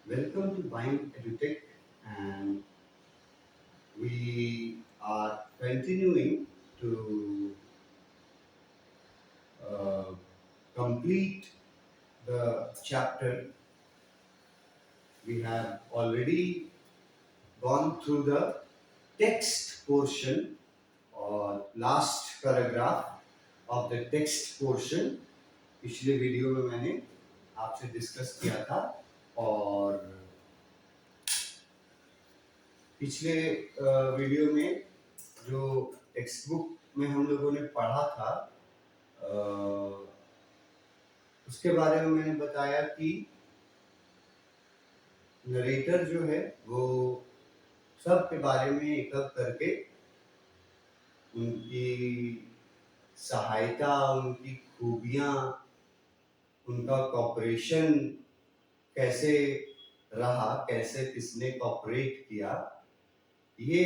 Welcome to Bind EduTech, and we are continuing to uh, complete the chapter. We have already gone through the text portion or last paragraph of the text portion. पिछले video में मैंने आपसे discuss किया था और पिछले video में जो टेक्स्ट बुक में हम लोगों ने पढ़ा था उसके बारे में मैंने बताया कि नरेटर जो है वो सब के बारे में एक एक करके उनकी सहायता, उनकी खूबियाँ, उनका कॉपरेशन कैसे रहा, कैसे किसने कॉपरेट किया, ये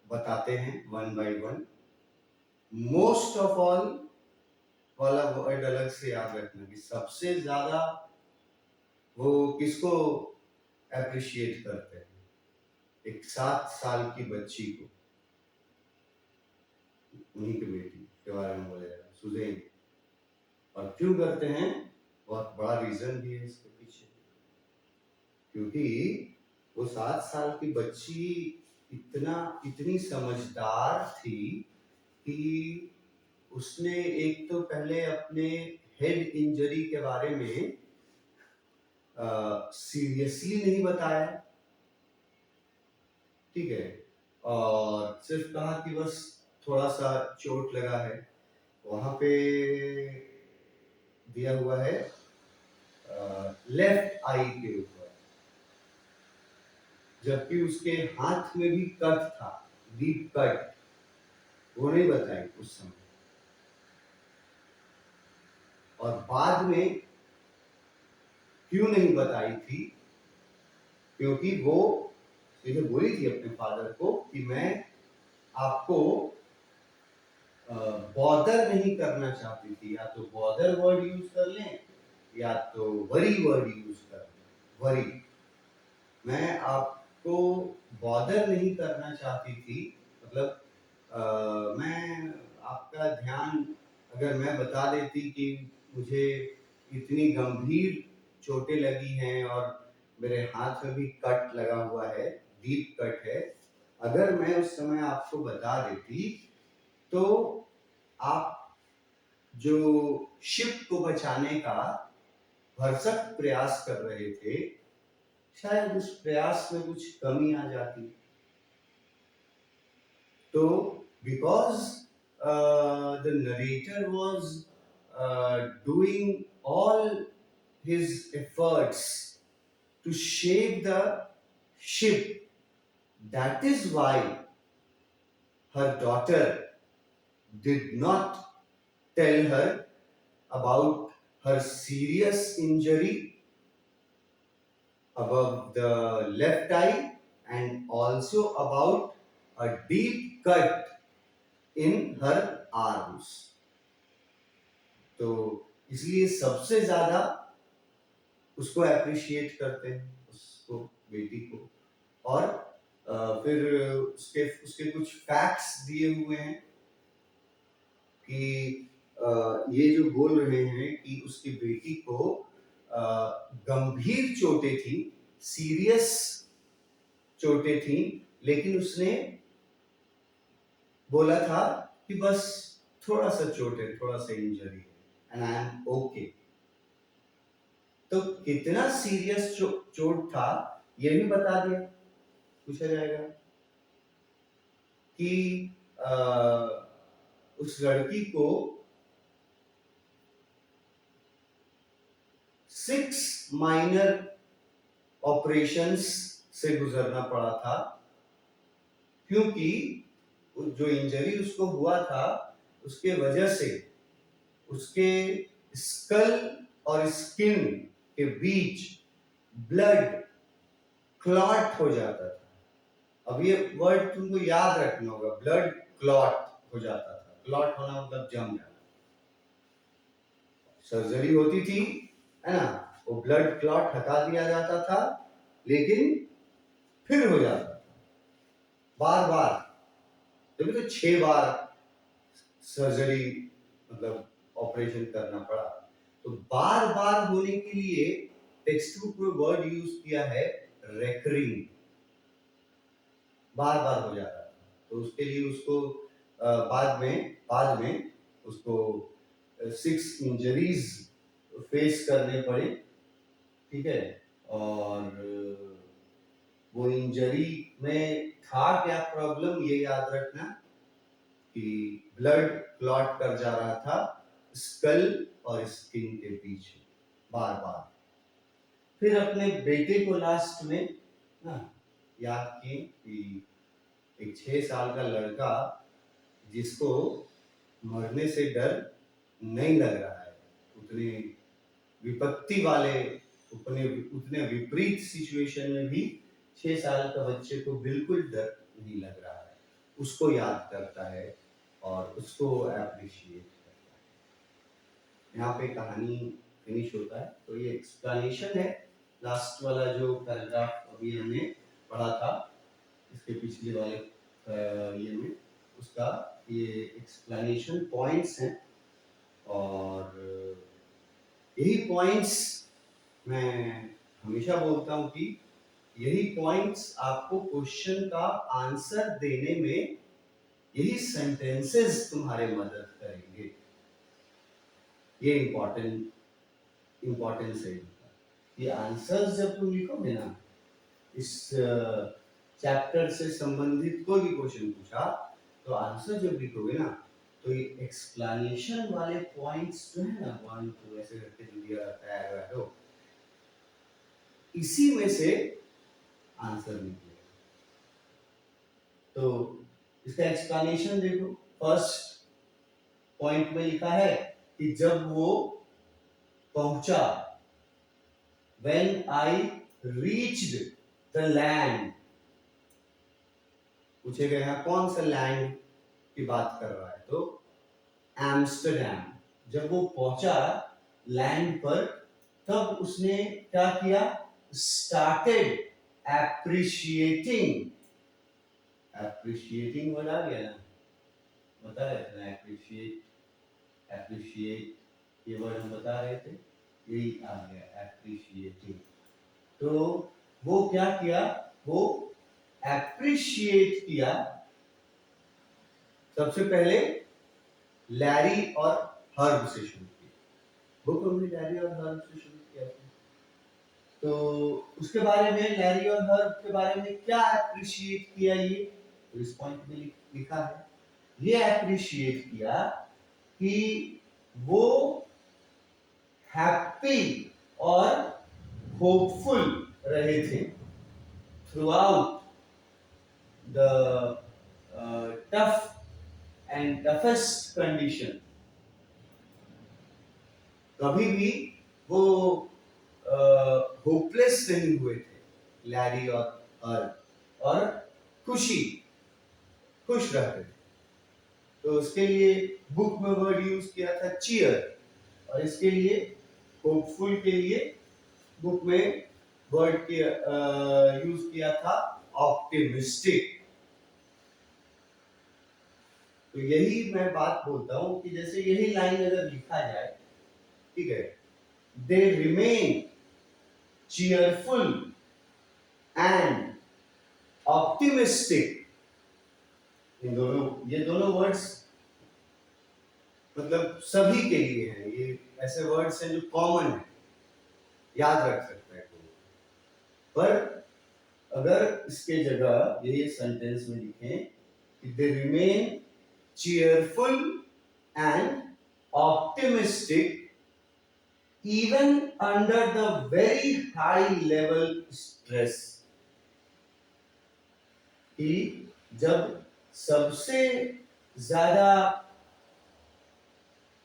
बताते हैं one by one. Most of all वाला वर्ड अलग से याद रखना कि सबसे ज्यादा वो किसको अप्रिशिएट करते हैं, एक 7 साल की बच्ची को, उन्हीं की बेटी के बारे में बोला जाए सुजैन। और क्यों करते हैं, बहुत बड़ा रीजन भी है इसके पीछे, क्योंकि वो 7 साल की बच्ची इतनी समझदार थी कि उसने एक तो पहले अपने हेड इंजरी के बारे में सीरियसली नहीं बताया, ठीक है, और सिर्फ कहा कि बस थोड़ा सा चोट लगा है। वहां पे दिया हुआ है लेफ्ट आई के ऊपर, जबकि उसके हाथ में भी कट था, डीप कट, वो नहीं बताई उस समय। और बाद में क्यों नहीं बताई थी, क्योंकि वो सीधे बोली थी अपने फादर को कि मैं आपको बॉदर नहीं करना चाहती थी, या तो बॉदर वर्ड यूज कर लें या तो वरी वर्ड यूज कर लें। वरी, मैं आपको बॉदर नहीं करना चाहती थी, मतलब मैं आपका ध्यान, अगर मैं बता देती कि मुझे इतनी गंभीर चोटें लगी हैं और मेरे हाथ में भी कट लगा हुआ है, डीप कट है, अगर मैं उस समय आपको बता देती तो आप जो शिप को बचाने का भरसक प्रयास कर रहे थे, शायद उस प्रयास में कुछ कमी आ जाती। तो because the narrator was doing all his efforts to shape the ship, that is why her daughter did not tell her about her serious injury above the left eye and also about a deep cut in her arms. तो इसलिए सबसे ज्यादा उसको appreciate करते हैं, उसको, बेटी को। और फिर उसके कुछ फैक्ट्स दिए हुए हैं कि ये जो बोल रहे हैं कि उसकी बेटी को गंभीर चोटें थी, सीरियस चोटें थी, लेकिन उसने बोला था कि बस थोड़ा सा चोट है, थोड़ा सा इंजरी है, एंड आई एम ओके। तो कितना सीरियस चोट था ये भी बता दिया। पूछा जाएगा कि उस लड़की को 6 माइनर ऑपरेशंस से गुजरना पड़ा था, क्योंकि जो इंजरी उसको हुआ था उसके वजह से उसके स्कल और स्किन के बीच ब्लड क्लॉट हो जाता था। अब ये वर्ड तुमको याद रखना होगा, ब्लड क्लॉट हो जाता था। क्लॉट होना मतलब जम जाना। सर्जरी होती थी, है ना, वो ब्लड क्लॉट हटा दिया जाता था, लेकिन फिर हो जाता था बार बार। तभी तो 6 बार सर्जरी मतलब ऑपरेशन करना पड़ा। तो बार बार होने के लिए टेक्स्ट बुक में वर्ड यूज किया है रेकरिंग, बार बार हो जाता था। तो उसके लिए उसको बाद में उसको 6 इंजरीज फेस करने पड़े, ठीक है। और वो इंजरी में था क्या प्रॉब्लम, ये याद रखना कि ब्लड क्लॉट कर जा रहा था स्कल और स्किन के बीच बार बार। फिर अपने बेटे को लास्ट में ना याद किए कि एक 6 साल का लड़का जिसको मरने से डर नहीं लग रहा है, उतने विपत्ति वाले उतने विपरीत सिचुएशन में भी 6 साल का बच्चे को बिल्कुल डर नहीं लग रहा है, उसको याद करता है और उसको अप्रिशिएट करता है। यहाँ पे कहानी फिनिश होता है। तो ये एक्सप्लेनेशन है, लास्ट वाला जो पैराग्राफ अभी हमने पढ़ा था इसके पिछले वाले ये में उसका ये एक्सप्लेनेशन पॉइंट्स हैं। और यही पॉइंट्स मैं हमेशा बोलता हूँ कि यही पॉइंट्स आपको क्वेश्चन का आंसर देने में, यही सेंटेंसेस तुम्हारे मदद करेंगे। ये इम्पोर्टेंस है। ये आंसर्स जब तुम लिखोगे ना, इस चैप्टर से संबंधित कोई भी क्वेश्चन पूछा तो आंसर जब लिखोगे ना, तो ये एक्सप्लेनेशन वाले पॉइंट्स जो है ना, 1 2 ऐसे करके जो दिया रहता है एरो, इसी में से आंसर निकलेगा। तो इसका एक्सप्लेनेशन देखो, फर्स्ट पॉइंट में लिखा है कि जब वो पहुंचा, when I reached the land, पूछे गए हैं कौन सा लैंड की बात कर रहा है, तो एम्स्टरडैम। जब वो पहुंचा लैंड पर, तब उसने क्या किया, स्टार्टेड एप्रिशिएटिंग। एप्रिशिएटिंग वर्ड आ गया ना, बता रहे थे ना, एप्रिशिएट ये वर्ड हम बता रहे थे, यही आ गया एप्रिशिएटिंग। तो वो क्या किया, वो एप्रिशिएट किया सबसे पहले लैरी और हर्ब से शुरू किया। बुक हमने लैरी और हर्ब से शुरू किया था। तो उसके बारे में, लैरी और हर्ब के बारे में क्या एप्रिशिएट किया, ये तो इस पॉइंट में लिखा है। ये एप्रिशिएट किया कि वो हैप्पी और होपफुल रहे थे through out the tough and toughest condition. कभी भी वो होपलेस नहीं हुए थे लैरी और खुश रहते थे। तो उसके लिए बुक में वर्ड यूज किया था चीयर, और इसके लिए होपफुल के लिए बुक में वर्ड यूज किया था ऑप्टिमिस्टिक। तो यही मैं बात बोलता हूं कि जैसे यही लाइन अगर लिखा जाए, ठीक है, they remain cheerful and optimistic। ये दोनों वर्ड्स मतलब सभी के लिए हैं, ये ऐसे वर्ड्स हैं जो कॉमन है, याद रख सकते हैं कोई। पर अगर इसके जगह ये सेंटेंस में लिखें कि they remain cheerful and optimistic even under the very high level stress, कि जब सबसे ज्यादा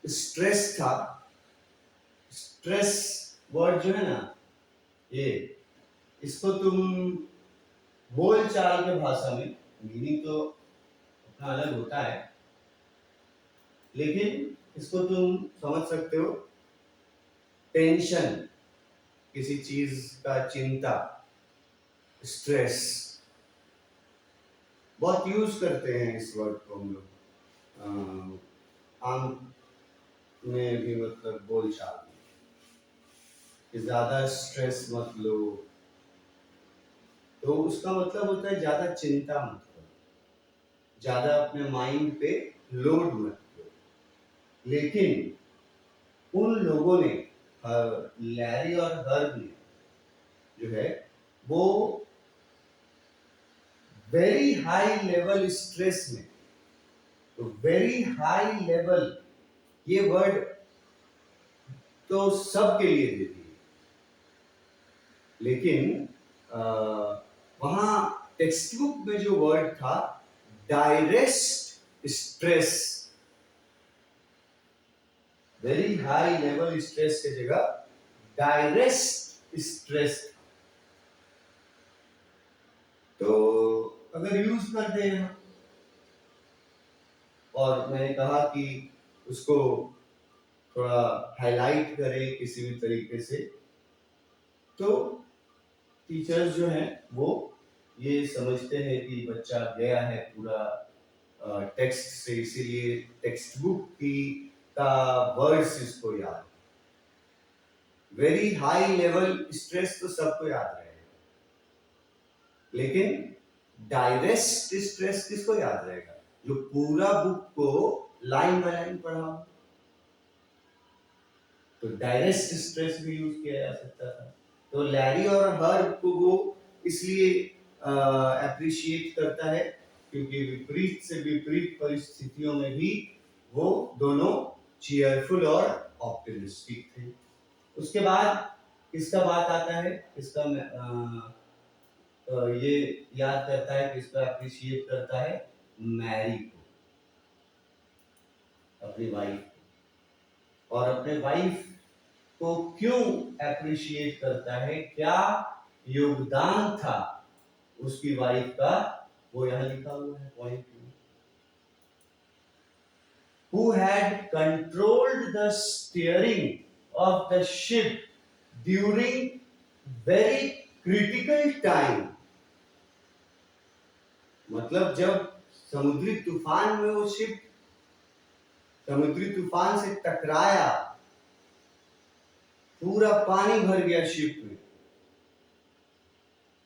स्ट्रेस था, स्ट्रेस वर्ड जो है ना, ये इसको तुम बोल चाल के भाषा में मीनिंग तो अपना अलग होता है, लेकिन इसको तुम समझ सकते हो टेंशन, किसी चीज का चिंता, स्ट्रेस, बहुत यूज करते हैं इस वर्ड को हम लोग आम में भी, मतलब बोलचाल में, कि ज्यादा स्ट्रेस मत लो, तो उसका मतलब होता है ज्यादा चिंता मत करो, ज्यादा अपने माइंड पे लोड मत लो। लेकिन उन लोगों ने, लैरी और हर्ब ने जो है वो वेरी हाई लेवल स्ट्रेस में, तो वेरी हाई लेवल ये वर्ड तो सबके लिए देती है, लेकिन वहां टेक्स्ट बुक में जो वर्ड था direct stress, very high level stress की जगह डायरेक्ट स्ट्रेस। तो अगर यूज कर दे हम, और मैंने कहा कि उसको थोड़ा हाईलाइट करें किसी भी तरीके से, तो टीचर्स जो हैं वो ये समझते हैं कि बच्चा गया है पूरा टेक्स्ट से, इसीलिए टेक्स्ट बुक की का वर्ड्स इसको याद है। वेरी हाई लेवल स्ट्रेस तो सबको याद रहेगा, लेकिन डायरेक्ट स्ट्रेस किसको याद रहेगा? जो पूरा बुक को लाइन बाय लाइन पढ़ा हो। तो डायरेक्ट स्ट्रेस भी यूज किया जा सकता था। तो लैरी और हर्ब को वो इसलिए अप्रिशिएट करता है क्योंकि विपरीत से विपरीत परिस्थितियों में भी वो दोनों चीयरफुल और ऑप्टिमिस्टिक थे। उसके बाद किसका बात आता है? इसका ये याद करता है, किसका अप्रिशिएट करता है? मैरी को, अपनी वाइफ। और अपने वाइफ को क्यों अप्रिशिएट करता है, क्या योगदान था उसकी वाइफ का, वो यहां लिखा हुआ है पॉइंट में। Who had controlled the steering of the ship during very critical time, मतलब जब समुद्री तूफान में वो शिप समुद्री तूफान से टकराया, पूरा पानी भर गया शिप में,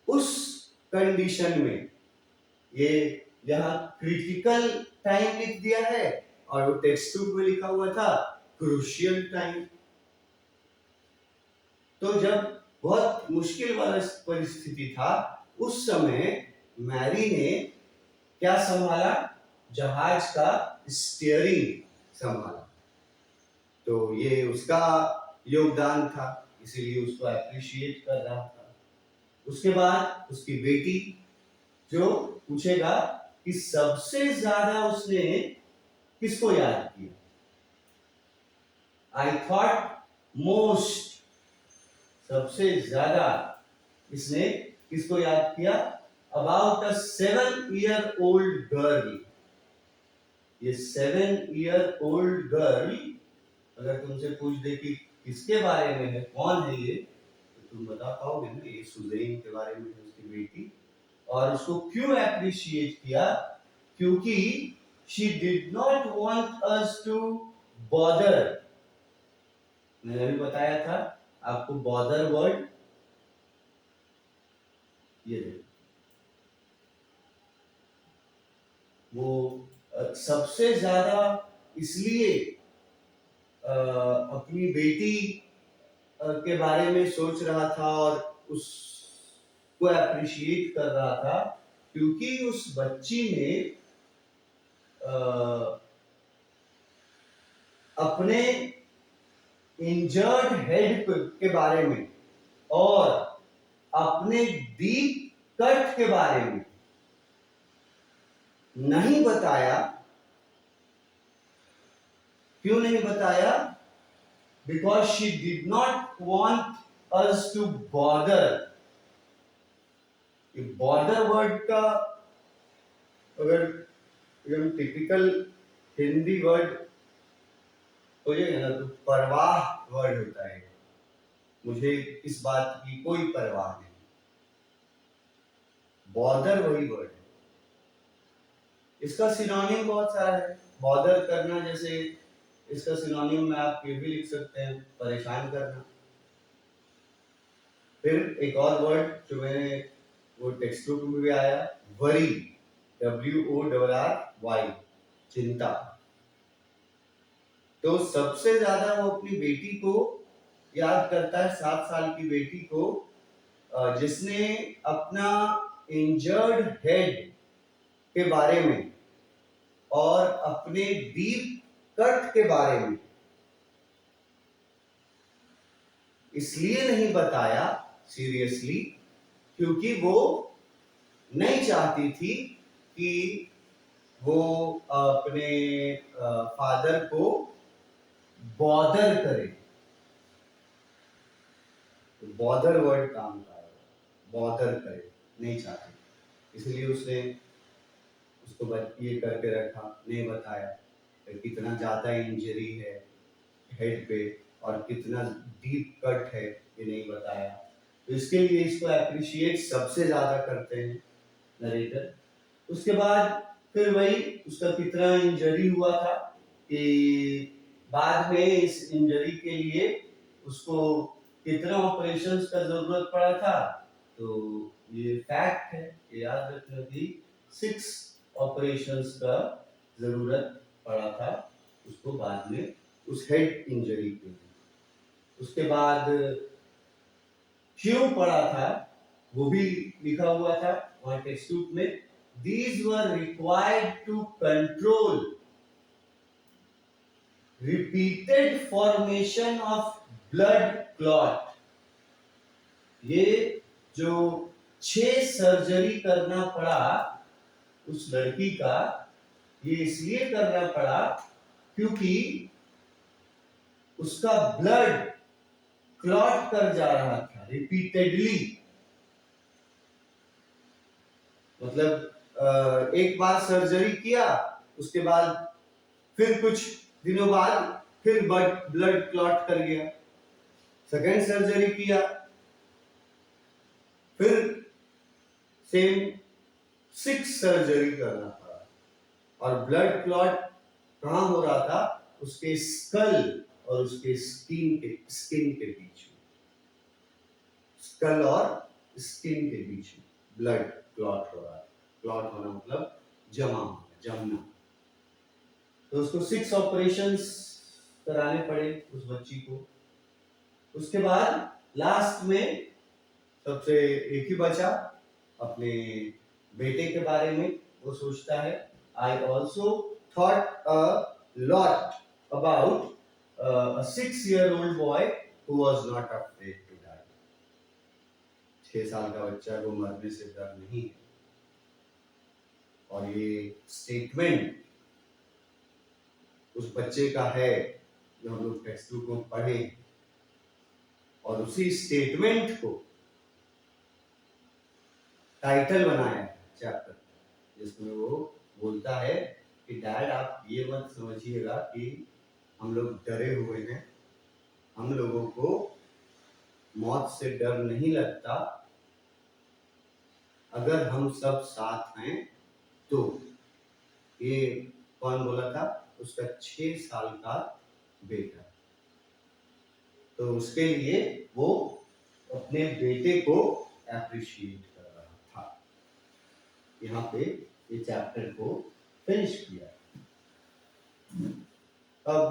उस कंडीशन में ये यहाँ क्रिटिकल टाइम लिख दिया है और वो टेक्स्ट बुक में लिखा हुआ था क्रूशियल टाइम। तो जब बहुत मुश्किल वाला परिस्थिति था, उस समय मैरी ने क्या संभाला? जहाज का स्टीयरिंग संभाला। तो ये उसका योगदान था, इसीलिए उसको अप्रिशिएट कर रहा था। उसके बाद उसकी बेटी जो पूछेगा कि सबसे ज्यादा उसने किसको याद किया? आई थॉट मोस्ट, सबसे ज्यादा इसने किसको याद किया? About a 7-year old girl. ये 7-year-old गर्ल अगर तुमसे पूछ दे कि किसके बारे में है, कौन है ये, तो तुम बता पाओगे ना, ये सुजैन के बारे में है, उसकी बेटी। और उसको क्यों अप्रिशिएट किया? क्योंकि she did not want us to bother। मैंने अभी बताया था आपको bother वर्ड, ये देखो, वो सबसे ज्यादा इसलिए अपनी बेटी के बारे में सोच रहा था और उसको अप्रिशिएट कर रहा था क्योंकि उस बच्ची ने अपने इंजर्ड हेड के बारे में और अपने डीप कट के बारे में नहीं बताया। क्यों नहीं बताया? Because she did not want us to bother। Border word का अगर एकदम टिपिकल हिंदी वर्ड हो जाएगा ना, तो परवाह वर्ड होता है। मुझे इस बात की कोई परवाह नहीं। बॉदर वही वर्ड है, इसका सिनोनिम बहुत सारा है। बॉदर करना, जैसे इसका सिनोनिम में आप ये भी लिख सकते हैं, परेशान करना। फिर एक और वर्ड जो मैंने वो टेक्स्ट बुक में भी आया, वरी, WORRY, चिंता। तो सबसे ज्यादा वो अपनी बेटी को याद करता है, 7 साल की बेटी को, जिसने अपना इंजर्ड हेड के बारे में और अपने डीप कट के बारे में इसलिए नहीं बताया सीरियसली क्योंकि वो नहीं चाहती थी कि वो अपने फादर को बॉदर करे। बॉदर वर्ड काम का है, बॉदर करे, नहीं चाहती, इसलिए उसने उसको ये करके रखा, नहीं बताया कितना ज्यादा इंजरी है हेड पे और कितना डीप कट है, ये नहीं बताया। तो इसके लिए इसको अप्रिशिएट सबसे ज्यादा करते हैं नरेटर। उसके बाद फिर वही उसका कितना इंजरी हुआ था कि बाद में इस इंजरी के लिए उसको कितना ऑपरेशंस का जरूरत पड़ा था। तो ये फैक्ट है, ये याद रखना कि 6 ऑपरेशंस का जरूरत पड़ा था उसको बाद में उस हेड इंजरी के लिए। उसके बाद क्यों पड़ा था वो भी लिखा हुआ था वहां टेक्स्ट बुक में। These were required to control repeated formation of blood clot। ये जो 6 सर्जरी करना पड़ा उस लड़की का, ये इसलिए करना पड़ा क्योंकि उसका ब्लड क्लॉट कर जा रहा था रिपीटेडली। मतलब एक बार सर्जरी किया, उसके बाद फिर कुछ दिनों बाद फिर ब्लड क्लॉट कर गया। सेकेंड सर्जरी किया, फिर सेम 6 सर्जरी करना पड़ा। और ब्लड क्लॉट कहां हो रहा था? उसके स्कल और उसके स्किन के बीच में। स्कल और स्किन के बीच में ब्लड क्लॉट हो रहा है। क्लॉट होना मतलब जमा होना, जमना। तो उसको 6 ऑपरेशंस कराने पड़े उस बच्ची को। उसके बाद लास्ट में सबसे एक ही बचा अपने बेटे के बारे में। वो सोचता है, I also thought a lot about a 6-year-old boy who was not afraid to die। 6 साल का बच्चा को मरने से डर नहीं है। और ये स्टेटमेंट उस बच्चे का है जो हम लोग टेक्स्ट बुक में पढ़े, और उसी स्टेटमेंट को टाइटल बनाया चैप्टर, जिसमें वो बोलता है कि डैड आप ये मत समझिएगा कि हम लोग डरे हुए हैं, हम लोगों को मौत से डर नहीं लगता अगर हम सब साथ हैं तो। ये कौन बोला था? उसका 6 साल का बेटा। तो उसके लिए वो अपने बेटे को अप्रिशिएट कर रहा था। यहाँ पे ये चैप्टर को फिनिश किया। अब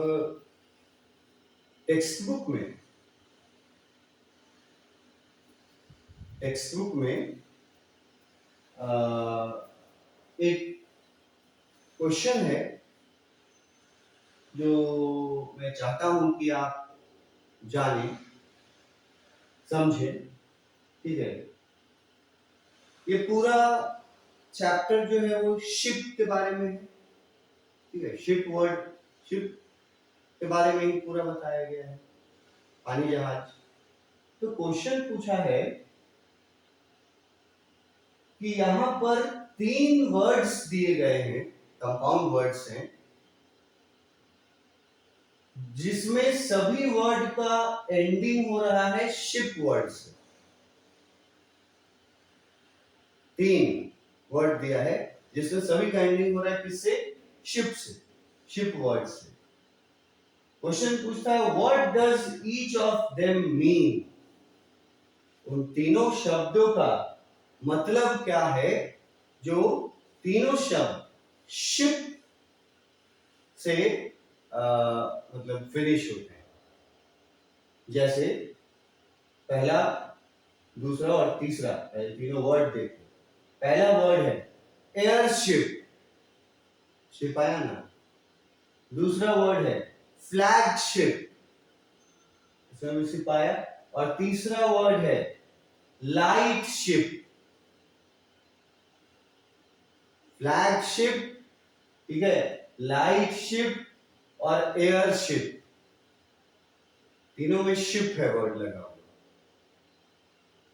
टेक्स्ट बुक में एक क्वेश्चन है जो मैं चाहता हूं कि आप जाने समझें। ठीक है, ये पूरा चैप्टर जो है वो शिप के बारे में है। ठीक है, शिप के बारे में ही पूरा बताया गया है, पानी जहाज। तो क्वेश्चन पूछा है कि यहां पर 3 वर्ड्स दिए गए हैं, कंपाउंड वर्ड्स हैं, जिसमें सभी वर्ड का एंडिंग हो रहा है शिप वर्ड से। 3 वर्ड दिया है जिसमें सभी का एंडिंग हो रहा है किससे? शिप से, शिप वर्ड से। क्वेश्चन पूछता है what does each of them mean? उन तीनों शब्दों का मतलब क्या है जो तीनों शब्द शिप से मतलब फिनिश होते हैं। जैसे पहला, दूसरा और तीसरा, तीनों वर्ड देखो। पहला वर्ड है एयरशिप, शिप आया ना। दूसरा वर्ड है फ्लैगशिप, इसमें भी शिप आया। और तीसरा वर्ड है लाइट शिप। फ्लैगशिप, ठीक है, लाइट शिप और एयरशिप, तीनों में शिप है वर्ड लगा हुआ।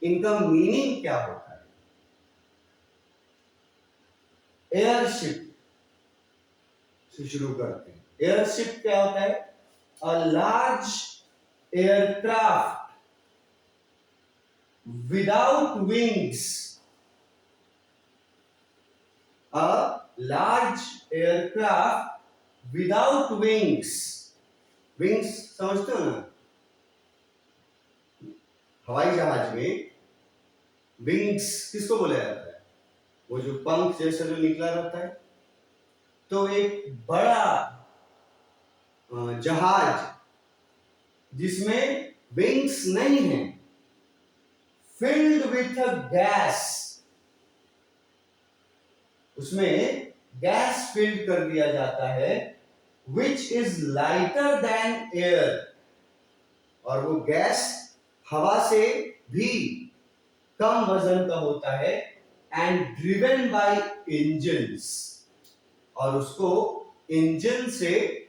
इनका मीनिंग क्या होता है? एयरशिप से शुरू करते हैं। एयरशिप क्या होता है? A large aircraft without wings. A large aircraft without wings. Wings समझते हो ना? हवाई जहाज में विंग्स किसको बोला जाता है? वो जो पंख जैसा जो निकला रहता है। तो एक बड़ा जहाज जिसमें विंग्स नहीं है, फिल्ड विथ अ गैस, उसमें गैस फिल्ड कर दिया जाता है, which is lighter than air, और वो गैस हवा से भी कम वजन का होता है, एंड ड्रिवन बाय इंजन्स, और उसको इंजन से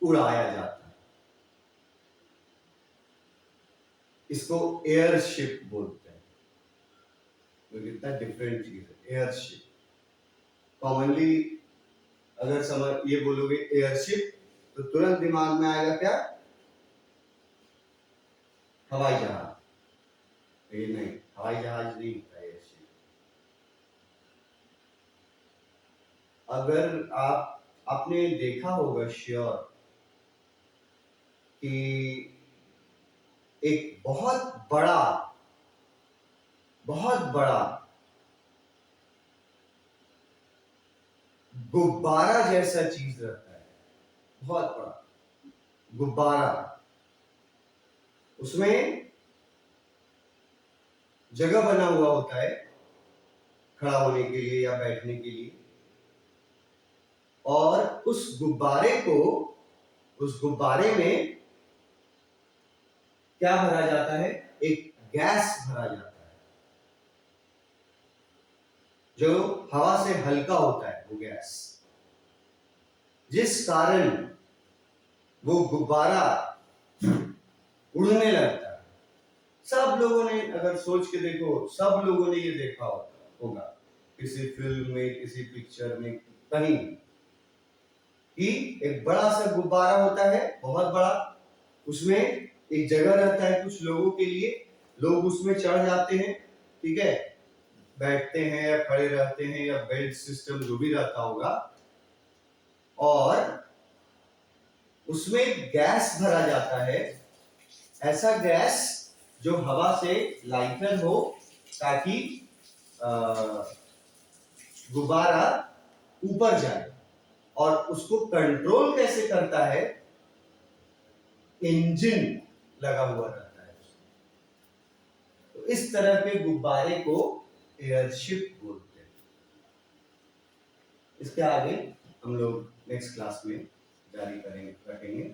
उड़ाया जाता है। इसको एयरशिप बोलते हैं। तो कितना डिफरेंट चीज है एयरशिप। कॉमनली अगर समझ ये बोलोगे एयरशिप तो तुरंत दिमाग में आएगा क्या? हवाई जहाज। ये नहीं, हवाई जहाज नहीं होता एयरशिप। अगर आपने देखा होगा श्योर कि एक बहुत बड़ा गुब्बारा जैसा चीज रहता है, बहुत बड़ा गुब्बारा, उसमें जगह बना हुआ होता है खड़ा होने के लिए या बैठने के लिए, और उस गुब्बारे में क्या भरा जाता है? एक गैस भरा जाता है जो हवा से हल्का होता है, वो गैस, जिस कारण वो गुब्बारा उड़ने लगता है। सब लोगों ने, अगर सोच के देखो, सब लोगों ने ये देखा होगा किसी फिल्म में, किसी पिक्चर में, कहीं कि एक बड़ा सा गुब्बारा होता है, बहुत बड़ा, उसमें एक जगह रहता है कुछ लोगों के लिए, लोग उसमें चढ़ जाते हैं, ठीक है, बैठते हैं या खड़े रहते हैं या बेल्ट सिस्टम जो भी रहता होगा, और उसमें गैस भरा जाता है, ऐसा गैस जो हवा से लाइटर हो, ताकि गुब्बारा ऊपर जाए। और उसको कंट्रोल कैसे करता है? इंजन लगा हुआ रहता है। तो इस तरह के गुब्बारे को एयरशिप बोलते हैं। इसके आगे हम लोग नेक्स्ट क्लास में जारी रखेंगे।